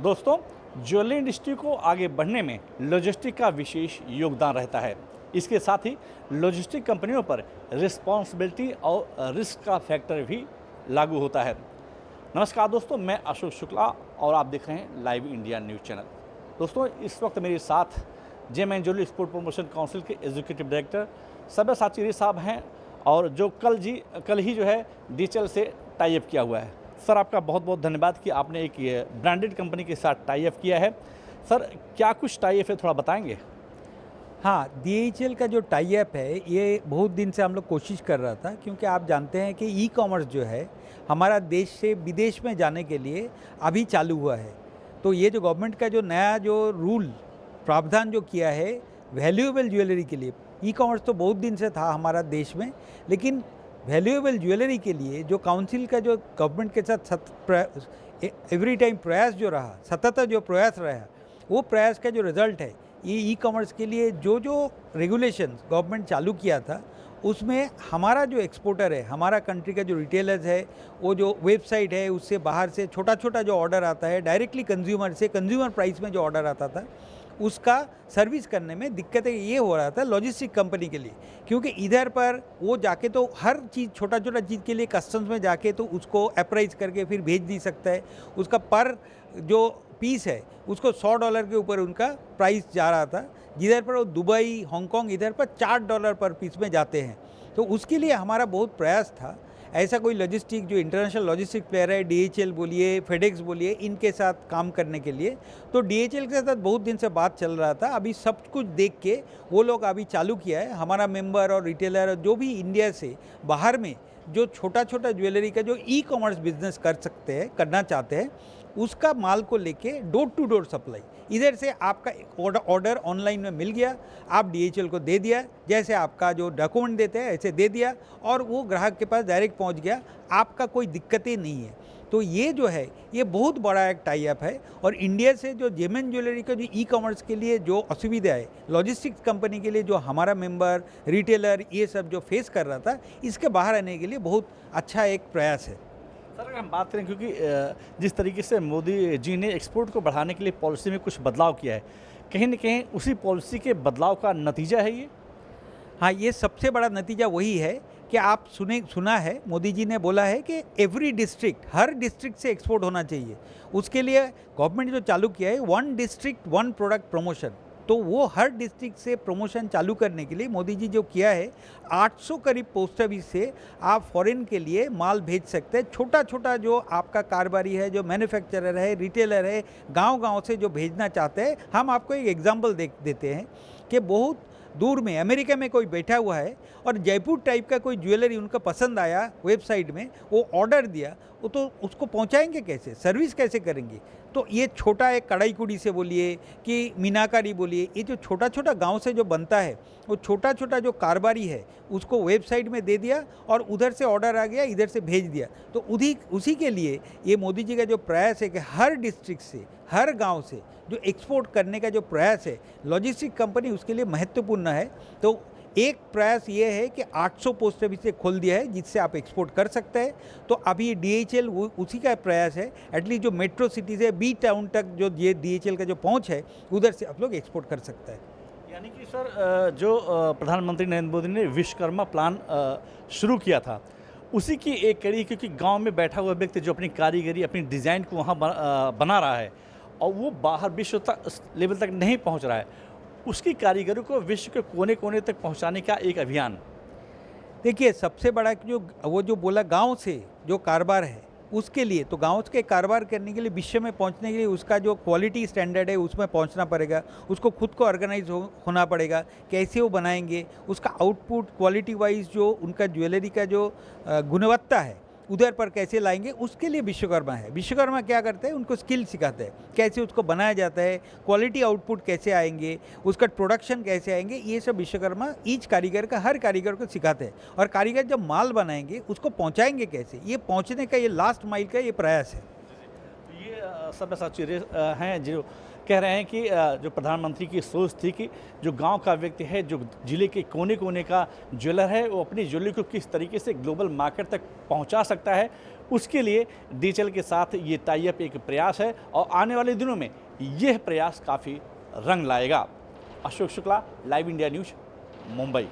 दोस्तों, jewellery industry को आगे बढ़ने में लॉजिस्टिक का विशेष योगदान रहता है। इसके साथ ही लॉजिस्टिक कंपनियों पर रिस्पॉन्सिबिलिटी और रिस्क का फैक्टर भी लागू होता है। नमस्कार दोस्तों, मैं अशोक शुक्ला और आप देख रहे हैं लाइव इंडिया न्यूज़ चैनल। दोस्तों, इस वक्त मेरे साथ जेएमएन ज्वेलरी एक्सपोर्ट प्रमोशन काउंसिल के एग्जीक्यूटिव डायरेक्टर सब्यसाची साहब हैं और जो कल ही जो है DHL से टाई अप किया हुआ है। सर, आपका बहुत बहुत धन्यवाद कि आपने एक ब्रांडेड कंपनी के साथ टाई अप किया है। सर, क्या कुछ टाई अप है, थोड़ा बताएंगे? हाँ, DHL का जो टाई अप है ये बहुत दिन से हम लोग कोशिश कर रहा था, क्योंकि आप जानते हैं कि ई-कॉमर्स जो है हमारा देश से विदेश में जाने के लिए अभी चालू हुआ है। तो ये जो गवर्नमेंट का जो नया जो रूल प्रावधान जो किया है वैल्यूएबल ज्वेलरी के लिए, ई-कॉमर्स तो बहुत दिन से था हमारा देश में, लेकिन वैल्यूएबल ज्वेलरी के लिए जो काउंसिल का जो गवर्नमेंट के साथ एवरी टाइम प्रयास जो रहा, सतत जो प्रयास रहा, वो प्रयास का जो रिज़ल्ट है, ये ई-कॉमर्स के लिए जो रेगुलेशंस गवर्नमेंट चालू किया था, उसमें हमारा जो एक्सपोर्टर है, हमारा कंट्री का जो रिटेलर्स है, वो जो वेबसाइट है, उससे बाहर से छोटा छोटा जो ऑर्डर आता है, डायरेक्टली कंज्यूमर से कंज्यूमर प्राइस में जो ऑर्डर आता था, उसका सर्विस करने में दिक्कतें ये हो रहा था लॉजिस्टिक कंपनी के लिए, क्योंकि इधर पर वो जाके तो हर चीज़ छोटा छोटा चीज़ के लिए कस्टम्स में जाके तो उसको अप्राइज करके फिर भेज नहीं सकता है। उसका पर जो पीस है उसको $100 के ऊपर उनका प्राइस जा रहा था, जिधर पर वो दुबई, हांगकांग इधर पर $4 पर पीस में जाते हैं। तो उसके लिए हमारा बहुत प्रयास था, ऐसा कोई लॉजिस्टिक जो इंटरनेशनल लॉजिस्टिक प्लेयर है, DHL बोलिए, फेडेक्स बोलिए, इनके साथ काम करने के लिए। तो DHL के साथ बहुत दिन से बात चल रहा था। अभी सब कुछ देख के वो लोग अभी चालू किया है। हमारा मेंबर और रिटेलर जो भी इंडिया से बाहर में जो छोटा छोटा ज्वेलरी का जो ई-कॉमर्स बिजनेस करना चाहते हैं, उसका माल को लेके डोर टू डोर सप्लाई, इधर से आपका ऑर्डर ऑनलाइन में मिल गया, आप DHL को दे दिया, जैसे आपका जो डॉक्यूमेंट देते हैं ऐसे दे दिया और वो ग्राहक के पास डायरेक्ट पहुंच गया, आपका कोई दिक्कत ही नहीं है। तो ये जो है ये बहुत बड़ा एक टाई अप है और इंडिया से जो जेएमएन ज्वेलरी का जो ई-कॉमर्स के लिए जो असुविधा है, लॉजिस्टिक्स कंपनी के लिए जो हमारा मेंबर, रिटेलर ये सब जो फेस कर रहा था, इसके बाहर आने के लिए बहुत अच्छा एक प्रयास है। सर, अगर हम बात करें, क्योंकि जिस तरीके से मोदी जी ने एक्सपोर्ट को बढ़ाने के लिए पॉलिसी में कुछ बदलाव किया है, कहीं न कहीं उसी पॉलिसी के बदलाव का नतीजा है ये? हाँ, ये सबसे बड़ा नतीजा वही है कि आप सुना है, मोदी जी ने बोला है कि एवरी डिस्ट्रिक्ट, हर डिस्ट्रिक्ट से एक्सपोर्ट होना चाहिए। उसके लिए गवर्नमेंट जो चालू किया है 1 डिस्ट्रिक्ट 1 प्रोडक्ट प्रमोशन, तो वो हर डिस्ट्रिक्ट से प्रमोशन चालू करने के लिए मोदी जी जो किया है, 800 करीब पोस्ट ऑफिस से आप फॉरेन के लिए माल भेज सकते हैं। छोटा छोटा जो आपका कारोबारी है, जो मैन्युफैक्चरर है, रिटेलर है, गांव-गांव से जो भेजना चाहते हैं, हम आपको एक एग्जांपल देते हैं कि बहुत दूर में अमेरिका में कोई बैठा हुआ है और जयपुर टाइप का कोई ज्वेलरी उनको पसंद आया, वेबसाइट में वो ऑर्डर दिया, वो तो उसको पहुंचाएंगे कैसे, सर्विस कैसे करेंगे? तो ये छोटा एक कढ़ाई कुड़ी से बोलिए कि मीनाकारी बोलिए, ये जो छोटा छोटा गांव से जो बनता है, वो छोटा छोटा जो कारोबारी है उसको वेबसाइट में दे दिया और उधर से ऑर्डर आ गया, इधर से भेज दिया। तो उसी के लिए ये मोदी जी का जो प्रयास है कि हर डिस्ट्रिक्ट से, हर गांव से जो एक्सपोर्ट करने का जो प्रयास है, लॉजिस्टिक कंपनी उसके लिए महत्वपूर्ण है। तो एक प्रयास ये है कि 800 पोस्ट ऑफिस से खोल दिया है जिससे आप एक्सपोर्ट कर सकते हैं। तो अभी DHL उसी का प्रयास है, एटलीस्ट जो मेट्रो सिटीज़ है, B टाउन तक जो ये DHL का जो पहुंच है, उधर से आप लोग एक्सपोर्ट कर सकते हैं। यानी कि सर, जो प्रधानमंत्री नरेंद्र मोदी ने विश्वकर्मा प्लान शुरू किया था, उसी की एक कड़ी, क्योंकि गांव में बैठा हुआ व्यक्ति जो अपनी कारीगरी, अपनी डिज़ाइन को वहाँ बना रहा है और वो बाहर विश्व तक लेवल तक नहीं पहुँच रहा है, उसकी कारीगरी को विश्व के कोने कोने तक पहुँचाने का एक अभियान। देखिए, सबसे बड़ा वो जो बोला गांव से जो कारोबार है, उसके लिए तो गांव के कारोबार करने के लिए, विश्व में पहुंचने के लिए उसका जो क्वालिटी स्टैंडर्ड है उसमें पहुंचना पड़ेगा, उसको खुद को ऑर्गेनाइज होना पड़ेगा, कैसे वो बनाएंगे, उसका आउटपुट क्वालिटी वाइज जो उनका ज्वेलरी का जो गुणवत्ता है उधर पर कैसे लाएंगे, उसके लिए विश्वकर्मा है। विश्वकर्मा क्या करते हैं, उनको स्किल सिखाते हैं, कैसे उसको बनाया जाता है, क्वालिटी आउटपुट कैसे आएंगे, उसका प्रोडक्शन कैसे आएंगे, ये सब विश्वकर्मा ईच कारीगर का, हर कारीगर को सिखाते हैं। और कारीगर जब माल बनाएंगे उसको पहुंचाएंगे कैसे, ये पहुंचने का ये लास्ट माइल का ये प्रयास है। ये सब्यसाची हैं जो कह रहे हैं कि जो प्रधानमंत्री की सोच थी कि जो गांव का व्यक्ति है, जो जिले के कोने कोने का ज्वेलर है, वो अपनी ज्वेलरी को किस तरीके से ग्लोबल मार्केट तक पहुंचा सकता है, उसके लिए DHL के साथ ये टाई अप एक प्रयास है और आने वाले दिनों में यह प्रयास काफ़ी रंग लाएगा। Ashok Shukla, live India news, Mumbai.